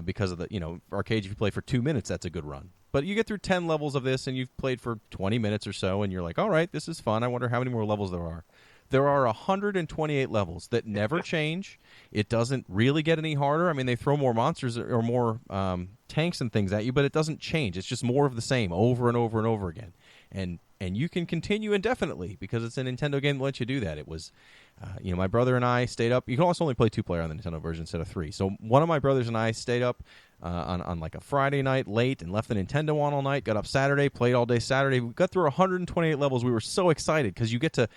Because of the, arcade, if you play for 2 minutes, that's a good run. But you get through 10 levels of this, and you've played for 20 minutes or so, and you're like, all right, this is fun. I wonder how many more levels there are. There are 128 levels that never change. It doesn't really get any harder. I mean, they throw more monsters or more tanks and things at you, but it doesn't change. It's just more of the same over and over and over again. And you can continue indefinitely because it's a Nintendo game that lets you do that. It was, my brother and I stayed up. You can also only play 2 player on the Nintendo version instead of 3. So one of my brothers and I stayed up on like a Friday night late and left the Nintendo on all night. Got up Saturday, played all day Saturday. We got through 128 levels. We were so excited because you get to.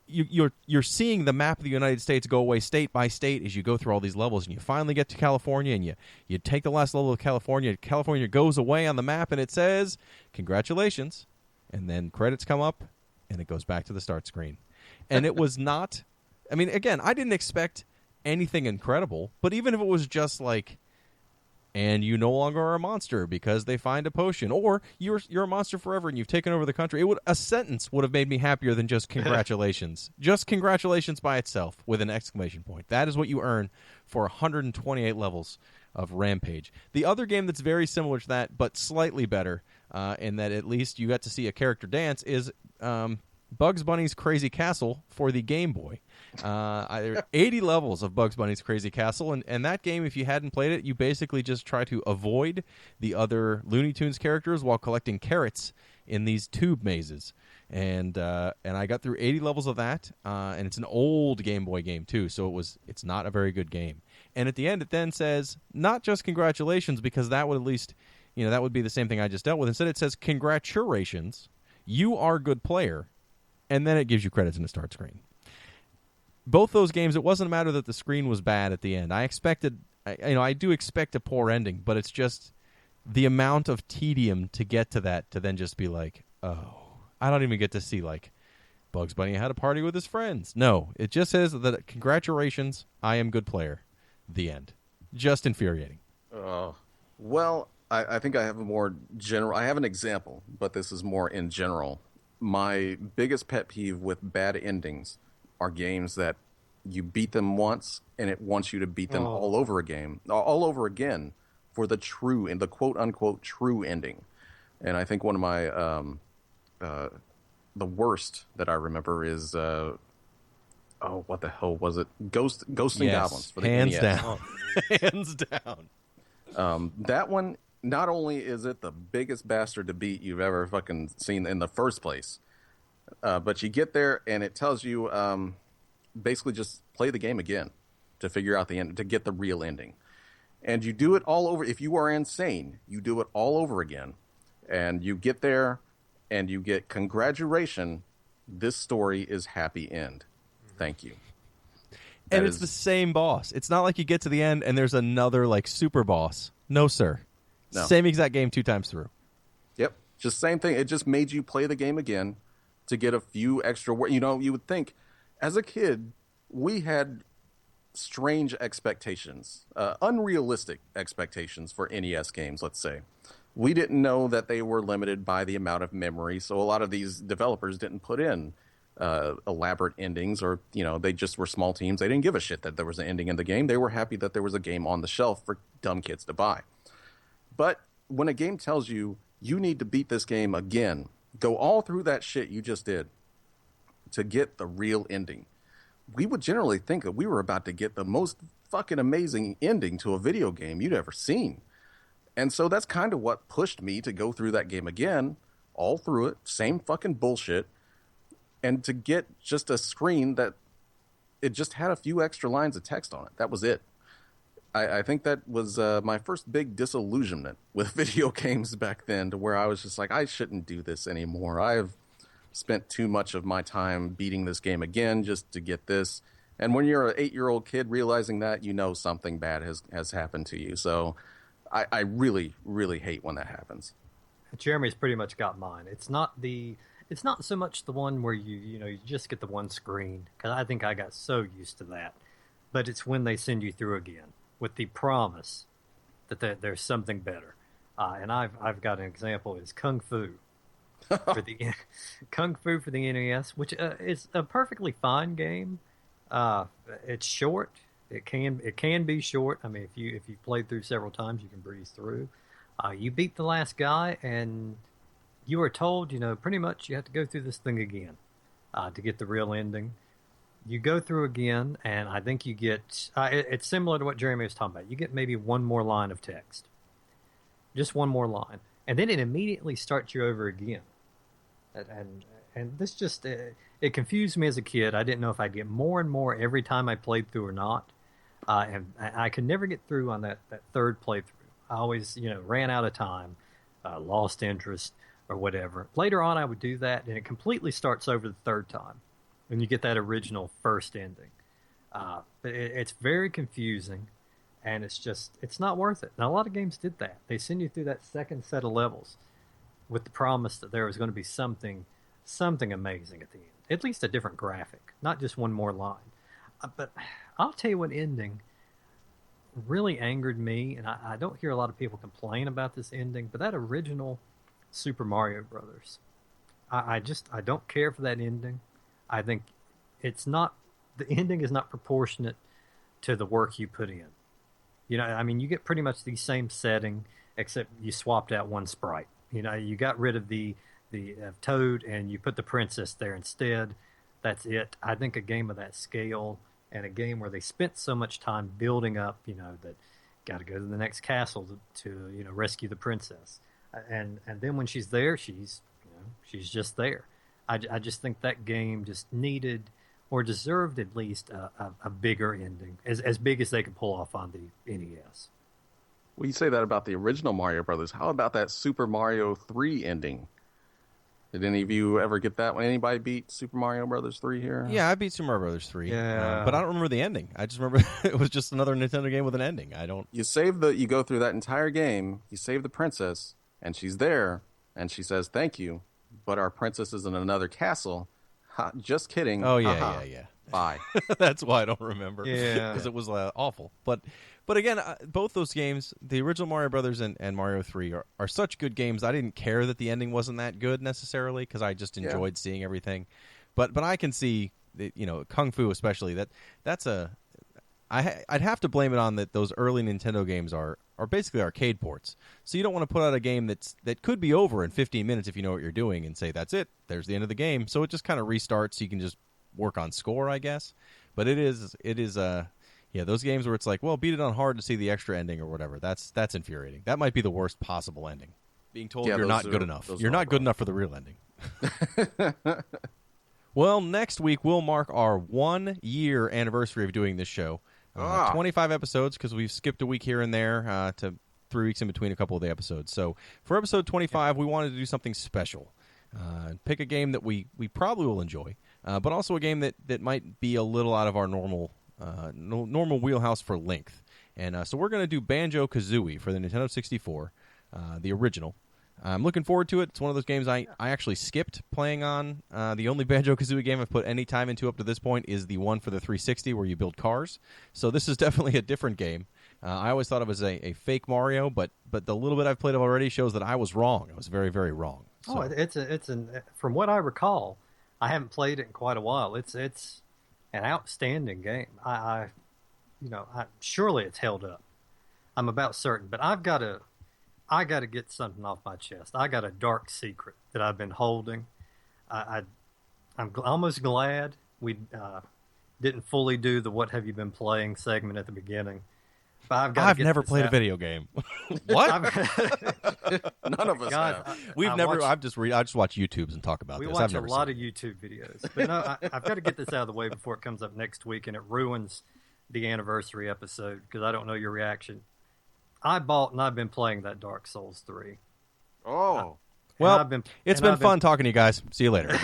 You're seeing the map of the United States go away state by state as you go through all these levels, and you finally get to California, and you take the last level of California. California goes away on the map, and it says, congratulations. And then credits come up, and it goes back to the start screen. And it was not... I mean, again, I didn't expect anything incredible, but even if it was just like, and you no longer are a monster because they find a potion, or you're a monster forever and you've taken over the country, a sentence would have made me happier than just congratulations. Just congratulations by itself with an exclamation point. That is what you earn for 128 levels of Rampage. The other game that's very similar to that, but slightly better, in that at least you got to see a character dance, is Bugs Bunny's Crazy Castle for the Game Boy. 80 levels of Bugs Bunny's Crazy Castle, and that game, if you hadn't played it, you basically just try to avoid the other Looney Tunes characters while collecting carrots in these tube mazes. And I got through 80 levels of that, and it's an old Game Boy game too, so it's not a very good game. And at the end, it then says, not just congratulations, because that would at least, that would be the same thing I just dealt with. Instead, it says, congratulations, you are a good player, and then it gives you credits in the start screen. Both those games, it wasn't a matter that the screen was bad at the end. I do expect a poor ending, but it's just the amount of tedium to get to that, to then just be like, oh, I don't even get to see, like, Bugs Bunny had a party with his friends. No, it just says that, congratulations, I am good player. The end. Just infuriating. Well, I think I have a more general... I have an example, but this is more in general. My biggest pet peeve with bad endings are games that you beat them once and it wants you to beat them all over again for the true and the quote unquote true ending. And I think one of my the worst that I remember is what the hell was it? Ghosting Goblins for the hands NES. Down. Hands down. That one, not only is it the biggest bastard to beat you've ever fucking seen in the first place, but you get there and it tells you basically just play the game again to figure out the end, to get the real ending. And you do it all over. If you are insane, you do it all over again. And you get there and you get, congratulations, this story is happy end. Thank you. And it's the same boss. It's not like you get to the end and there's another like super boss. No, sir. No. Same exact game 2 times through. Yep. Just same thing. It just made you play the game again to get a few extra words. You would think, as a kid, we had strange expectations, unrealistic expectations for NES games, let's say. We didn't know that they were limited by the amount of memory, so a lot of these developers didn't put in elaborate endings, or they just were small teams. They didn't give a shit that there was an ending in the game. They were happy that there was a game on the shelf for dumb kids to buy. But when a game tells you need to beat this game again, go all through that shit you just did to get the real ending, we would generally think that we were about to get the most fucking amazing ending to a video game you'd ever seen. And so that's kind of what pushed me to go through that game again, all through it, same fucking bullshit, and to get just a screen that it just had a few extra lines of text on it. That was it. I think that was my first big disillusionment with video games back then, to where I was just like, I shouldn't do this anymore. I've spent too much of my time beating this game again just to get this. And when you're an 8-year-old kid realizing that, something bad has happened to you. So I really, really hate when that happens. Jeremy's pretty much got mine. It's It's not so much the one where you just get the one screen, because I think I got so used to that. But it's when they send you through again with the promise that there's something better. And I've got an example is Kung Fu for the Kung Fu for the NES, which is a perfectly fine game. It's short. It can be short. I mean, if you've played through several times, you can breeze through. You beat the last guy, and you are told, pretty much you have to go through this thing again to get the real ending. You go through again, and I think you get... it's similar to what Jeremy was talking about. You get maybe one more line of text. Just one more line. And then it immediately starts you over again. And this just... it confused me as a kid. I didn't know if I'd get more and more every time I played through or not. And I could never get through on that third playthrough. I always, ran out of time, lost interest, or whatever. Later on, I would do that, and it completely starts over the third time. And you get that original first ending. But it's very confusing, and it's not worth it. Now, a lot of games did that. They send you through that second set of levels with the promise that there was going to be something amazing at the end. At least a different graphic, not just one more line. But I'll tell you what ending really angered me, and I don't hear a lot of people complain about this ending, but that original Super Mario Brothers. I don't care for that ending. I think the ending is not proportionate to the work you put in. You get pretty much the same setting, except you swapped out one sprite. You got rid of the Toad and you put the princess there instead. That's it. I think a game of that scale and a game where they spent so much time building up, that got to go to the next castle to rescue the princess. And then when she's there, she's just there. I just think that game just needed or deserved at least a bigger ending, as big as they could pull off on the NES. Well, you say that about the original Mario Brothers. How about that Super Mario 3 ending? Did any of you ever get that one? Anybody beat Super Mario Brothers 3 here? Yeah, I beat Super Mario Brothers 3. Yeah. But I don't remember the ending. I just remember it was just another Nintendo game with an ending. You go through that entire game, you save the princess, and she's there, and she says, "Thank you, but our princess is in another castle." Ha, just kidding. Oh, yeah, Ha-ha. yeah. Bye. That's why I don't remember. Yeah. Because it was awful. But again, both those games, the original Mario Brothers and Mario 3, are such good games. I didn't care that the ending wasn't that good necessarily because I just enjoyed seeing everything. But I can see, Kung Fu especially, I'd have to blame it on that those early Nintendo games are basically arcade ports. So you don't want to put out a game that could be over in 15 minutes if you know what you're doing and say, that's it, there's the end of the game. So it just kind of restarts so you can just work on score, I guess. But it is those games where it's like, well, beat it on hard to see the extra ending or whatever. That's infuriating. That might be the worst possible ending. Being told you're not good enough. You're not good enough for the real ending. Well, next week we'll mark our 1-year anniversary of doing this show. 25 episodes because we've skipped a week here and there to 3 weeks in between a couple of the episodes. So for episode 25, we wanted to do something special. Pick a game that we probably will enjoy, but also a game that might be a little out of our normal wheelhouse for length. And so we're going to do Banjo-Kazooie for the Nintendo 64, the original. I'm looking forward to it. It's one of those games I actually skipped playing on. The only Banjo-Kazooie game I've put any time into up to this point is the one for the 360 where you build cars. So this is definitely a different game. I always thought it was a fake Mario, but the little bit I've played of already shows that I was wrong. I was very, very wrong. So. Oh, from what I recall, I haven't played it in quite a while. It's an outstanding game. Surely it's held up. I'm about certain, but I got to get something off my chest. I got a dark secret that I've been holding. I'm almost glad we didn't fully do the "What have you been playing" segment at the beginning. But I've never played a video game. What? None of us have. I just watch YouTubes and talk about this. We watch a lot of YouTube videos. But no, I've got to get this out of the way before it comes up next week and it ruins the anniversary episode because I don't know your reaction. I bought and I've been playing that Dark Souls 3. Oh. It's been fun talking to you guys. See you later.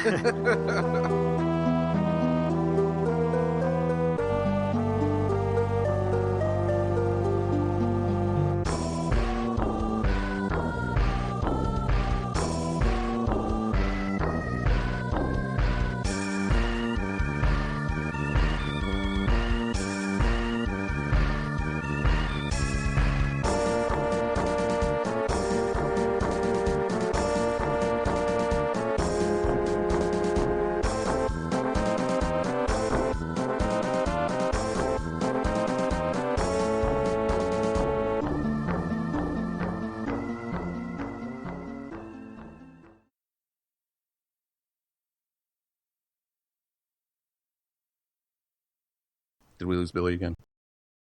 Did we lose Billy again?